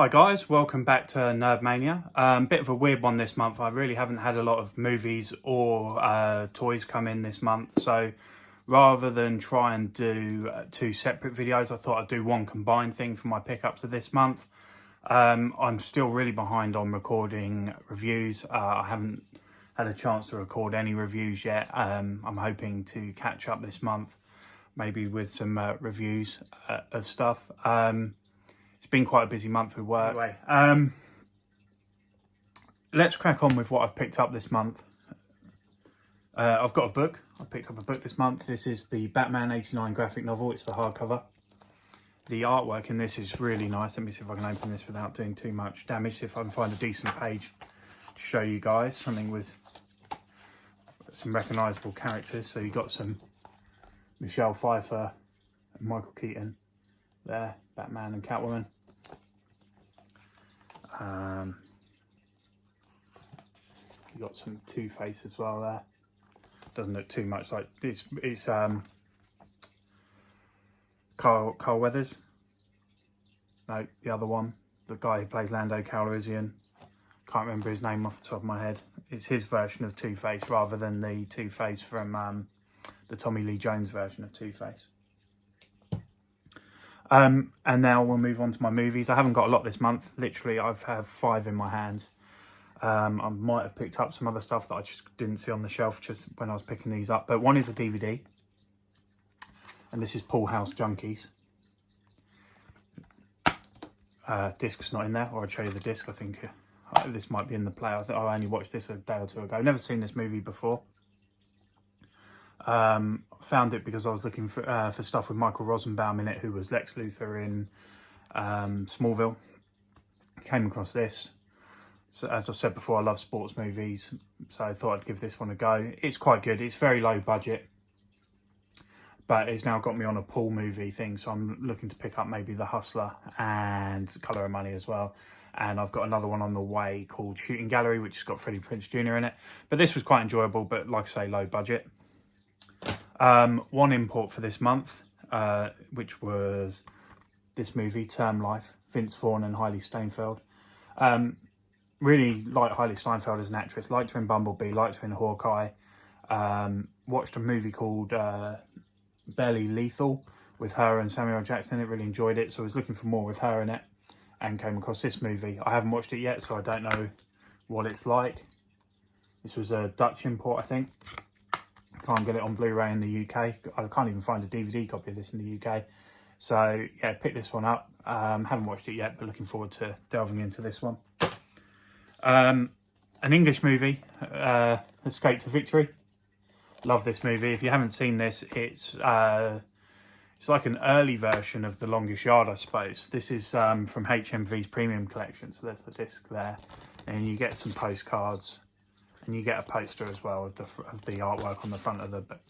Hi guys, welcome back to Nerd Mania. Bit of a weird one this month. I really haven't had a lot of movies or toys come in this month. So rather than try and do two separate videos, I thought I'd do one combined thing for my pickups of this month. I'm still really behind on recording reviews. I haven't had a chance to record any reviews yet. I'm hoping to catch up this month, maybe with some reviews of stuff. It's been quite a busy month with work. Anyway, let's crack on with what I've picked up this month. I've got a book. I picked up a book this month. This is the Batman '89 graphic novel. It's the hardcover. The artwork in this is really nice. Let me see if I can open this without doing too much damage. See if I can find a decent page to show you guys. Something with some recognisable characters. So you've got some Michelle Pfeiffer and Michael Keaton there, Batman and Catwoman. You got some Two-Face as well there. Doesn't look too much like it's Carl Weathers. No, the other one, the guy who plays Lando Calrissian. Can't remember his name off the top of my head. It's his version of Two-Face rather than the Two-Face from the Tommy Lee Jones version of Two-Face. And now we'll move on to my movies. I haven't got a lot this month. Literally, I've had 5 in my hands. I might have picked up some other stuff that I just didn't see on the shelf just when I was picking these up. But one is a DVD. And this is Pool House Junkies. Disc's not in there, or I'll show you the disc. I think this might be in the player. I only watched this a day or two ago. Never seen this movie before. Found it because I was looking for stuff with Michael Rosenbaum in it, who was Lex Luthor in Smallville. Came across this. So as I said before, I love sports movies, so I thought I'd give this one a go. It's quite good. It's very low budget, but it's now got me on a pool movie thing, so I'm looking to pick up maybe The Hustler and Colour of Money as well. And I've got another one on the way called Shooting Gallery, which has got Freddie Prinze Jr. in it. But this was quite enjoyable, but like I say, low budget. One import for this month, which was this movie, Term Life, Vince Vaughn and Hailey Steinfeld. Really like Hailey Steinfeld as an actress, liked her in Bumblebee, liked her in Hawkeye. Watched a movie called Barely Lethal with her and Samuel L. Jackson in it, really enjoyed it, so I was looking for more with her in it and came across this movie. I haven't watched it yet, so I don't know what it's like. This was a Dutch import, I think. Can't get it on Blu-ray in the UK. I can't even find a DVD copy of this in the UK. So yeah, pick this one up. Haven't watched it yet, but looking forward to delving into this one. An English movie, Escape to Victory. Love this movie. If you haven't seen this, it's like an early version of The Longest Yard, I suppose. This is from HMV's premium collection. So there's the disc there, and you get some postcards. And you get a poster as well of the artwork on the front of the book.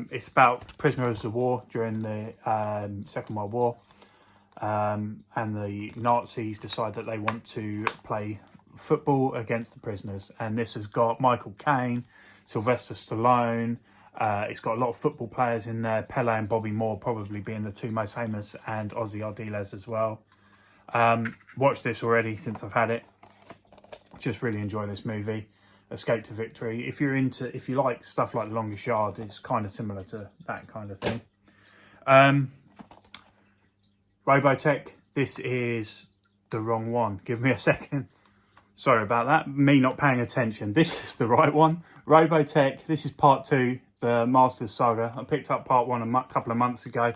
It's about prisoners of war during the Second World War. And the Nazis decide that they want to play football against the prisoners. And this has got Michael Caine, Sylvester Stallone. It's got a lot of football players in there. Pele and Bobby Moore probably being the two most famous, and Ozzy Ardiles as well. Watched this already since I've had it. Just really enjoy this movie. Escape to Victory. If you like stuff like The Longest Yard, it's kind of similar to that kind of thing. Robotech. This is the wrong one. Give me a second. Sorry about that. Me not paying attention. This is the right one. Robotech. This is part 2, the Masters Saga. I picked up part 1 a couple of months ago,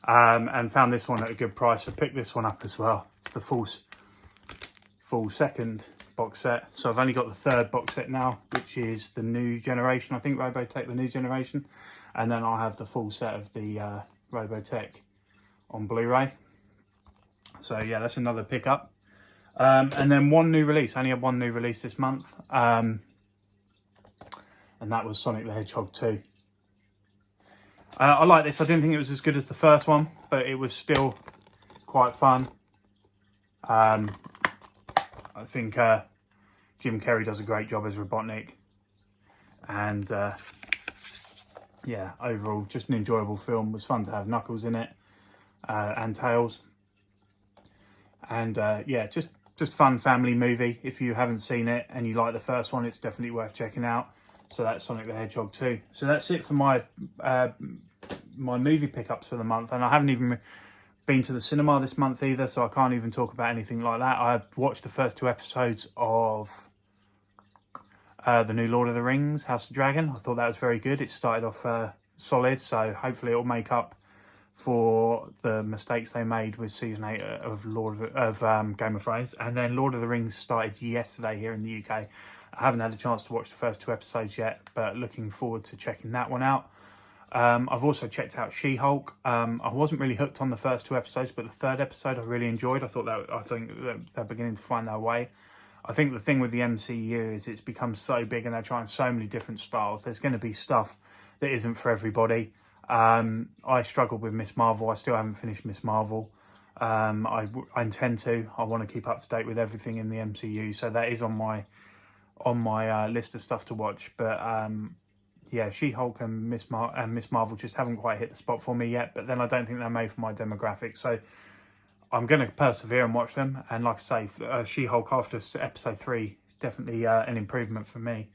and found this one at a good price. I picked this one up as well. It's the full second box set. So I've only got the 3rd box set now, which is the New Generation. I think Robotech, the New Generation. And then I'll have the full set of the Robotech on Blu-ray. So yeah, that's another pickup. And then one new release. I only had one new release this month. And that was Sonic the Hedgehog 2. I like this. I didn't think it was as good as the first one, but it was still quite fun. I think Jim Carrey does a great job as Robotnik. And yeah, overall, just an enjoyable film. It was fun to have Knuckles in it and Tails. And yeah, just fun family movie. If you haven't seen it and you like the first one, it's definitely worth checking out. So that's Sonic the Hedgehog 2. So that's it for my my movie pickups for the month. And I haven't even been to the cinema this month either, so I can't even talk about anything like that. I watched the first 2 episodes of the new Lord of the Rings, House of Dragon. I thought that was very good. It started off solid, so hopefully it'll make up for the mistakes they made with season 8 of Game of Thrones. And then Lord of the Rings started yesterday here in the UK. I haven't had a chance to watch the first 2 episodes yet, but looking forward to checking that one out. I've also checked out She-Hulk. I wasn't really hooked on the first 2 episodes, but the 3rd episode I really enjoyed. I think they're beginning to find their way. I think the thing with the MCU is it's become so big and they're trying so many different styles. There's going to be stuff that isn't for everybody. I struggled with Miss Marvel. I still haven't finished Miss Marvel. I intend to. I want to keep up to date with everything in the MCU, so that is on my list of stuff to watch. But yeah, She-Hulk and Miss Marvel just haven't quite hit the spot for me yet. But then I don't think they're made for my demographic, so I'm going to persevere and watch them. And like I say, She-Hulk after episode 3 is definitely an improvement for me.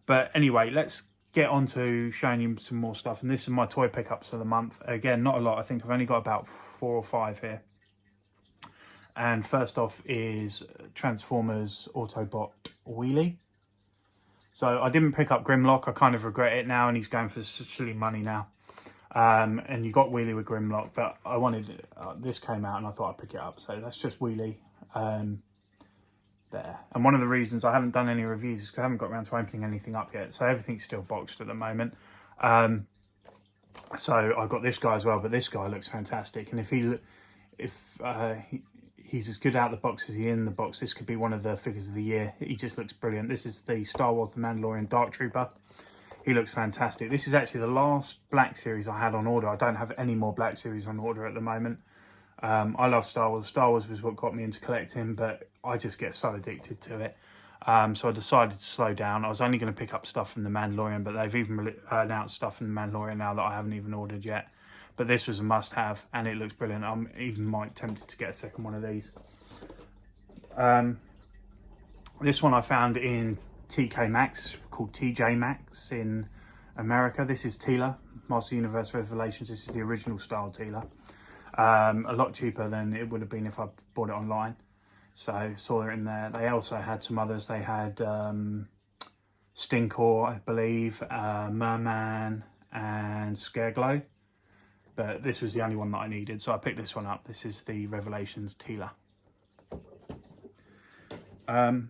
But anyway, let's get on to showing you some more stuff. And this is my toy pickups for the month. Again, not a lot. I think I've only got about 4 or 5 here. And first off is Transformers Autobot Wheelie. So I didn't pick up Grimlock. I kind of regret it now, and he's going for silly money now. And you got Wheelie with Grimlock, but I wanted this came out and I thought I'd pick it up. So that's just Wheelie there. And one of the reasons I haven't done any reviews is because I haven't got around to opening anything up yet. So everything's still boxed at the moment. So I got this guy as well, but this guy looks fantastic. And if he's as good out the box as he in the box, this could be one of the figures of the year. He just looks brilliant. This is the Star Wars The Mandalorian Dark Trooper. He looks fantastic. This is actually the last Black Series I had on order. I don't have any more Black Series on order at the moment. I love Star Wars. Star Wars was what got me into collecting, but I just get so addicted to it. So I decided to slow down. I was only going to pick up stuff from The Mandalorian, but they've even announced stuff from The Mandalorian now that I haven't even ordered yet. But this was a must-have, and it looks brilliant. I'm even might tempted to get a second one of these. This one I found in TK Maxx, called TJ Maxx in America. This is Teela, Master Universe Revelations. This is the original style Teela. A lot cheaper than it would have been if I bought it online. So saw it in there. They also had some others. They had Stinkor, I believe, Merman and Scareglow. But this was the only one that I needed, so I picked this one up. This is the Revelations Teela. And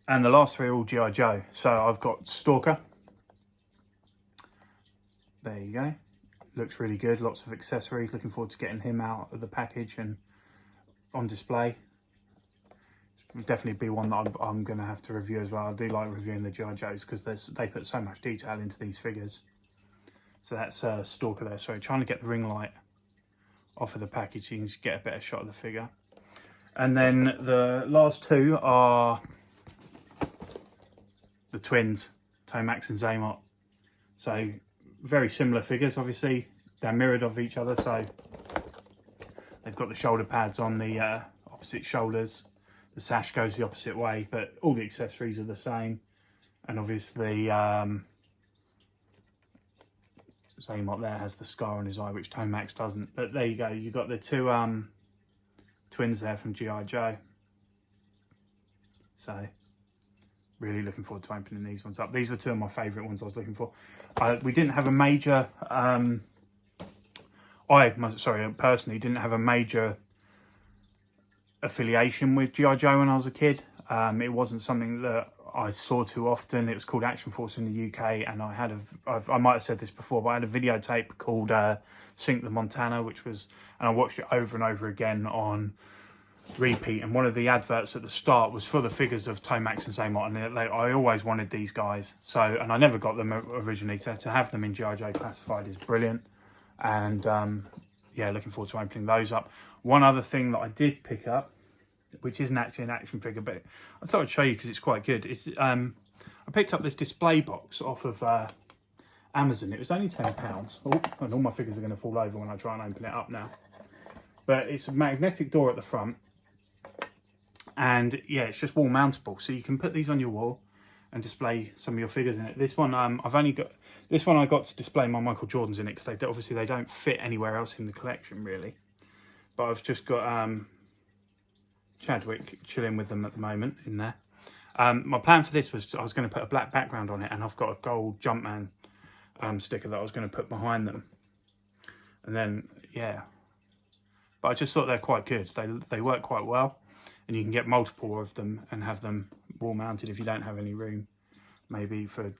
the last 3 are all G.I. Joe. So I've got Stalker. There you go. Looks really good. Lots of accessories. Looking forward to getting him out of the package and on display. It'll definitely be one that I'm going to have to review as well. I do like reviewing the G.I. Joes because they put so much detail into these figures. So that's Stalker there. Sorry, trying to get the ring light off of the package so you can get a better shot of the figure. And then the last 2 are the twins, Tomax and Zaymot. So very similar figures, obviously. They're mirrored of each other, so they've got the shoulder pads on the opposite shoulders. The sash goes the opposite way, but all the accessories are the same. And obviously, Zaymot there has the scar on his eye, which Tomax doesn't. But there you go. You've got the 2 twins there from G.I. Joe. So really looking forward to opening these ones up. These were 2 of my favourite ones I was looking for. We didn't have a major... I personally didn't have a major affiliation with G.I. Joe when I was a kid. It wasn't something that I saw too often. It was called Action Force in the UK, and I might have said this before, but I had a videotape called Sink the Montana, and I watched it over and over again on repeat, and one of the adverts at the start was for the figures of Tomax and Zaymot, and I always wanted these guys, and I never got them originally, so to have them in G.I. Joe Classified is brilliant. And yeah, looking forward to opening those up. One other thing that I did pick up, which isn't actually an action figure, but I thought I'd show you because it's quite good. I picked up this display box off of Amazon. It was only £10. Oh, and all my figures are going to fall over when I try and open it up now. But it's a magnetic door at the front. And yeah, it's just wall mountable. So you can put these on your wall and display some of your figures in it. This one, I've only got, this one I got to display my Michael Jordans in it, because they obviously they don't fit anywhere else in the collection really. But I've just got Chadwick chilling with them at the moment in there. My plan for this was I was going to put a black background on it, and I've got a gold Jumpman sticker that I was going to put behind them. And then, yeah. But I just thought they're quite good. They work quite well, and you can get multiple of them and have them wall mounted if you don't have any room, maybe for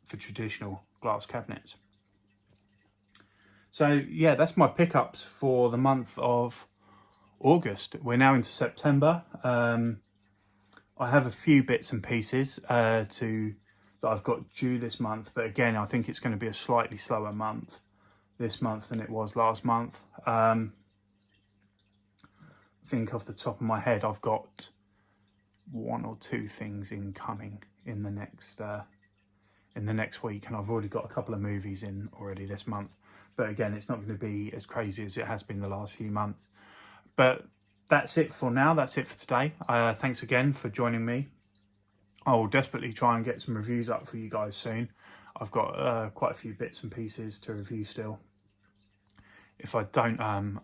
traditional glass cabinets. So yeah, that's my pickups for the month of August. We're now into September. I have a few bits and pieces that I've got due this month, but again, I think it's going to be a slightly slower month this month than it was last month. I think off the top of my head, I've got 1 or 2 things incoming in the next week, and I've already got a couple of movies in already this month. But again, it's not going to be as crazy as it has been the last few months. But that's it for now. That's it for today. Thanks again for joining me. I will desperately try and get some reviews up for you guys soon. I've got quite a few bits and pieces to review still. If I don't,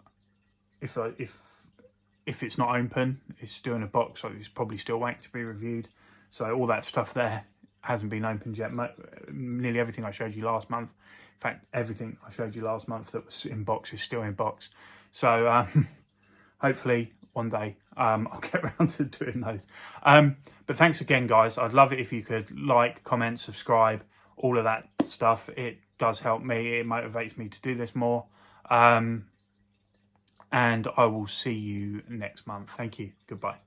if it's not open, it's still in a box, so it's probably still waiting to be reviewed. So all that stuff there hasn't been opened yet. Nearly everything I showed you last month, in fact, everything I showed you last month that was in box is still in box. So hopefully one day I'll get around to doing those. But thanks again, guys. I'd love it if you could like, comment, subscribe, all of that stuff. It does help me. It motivates me to do this more. And I will see you next month. Thank you. Goodbye.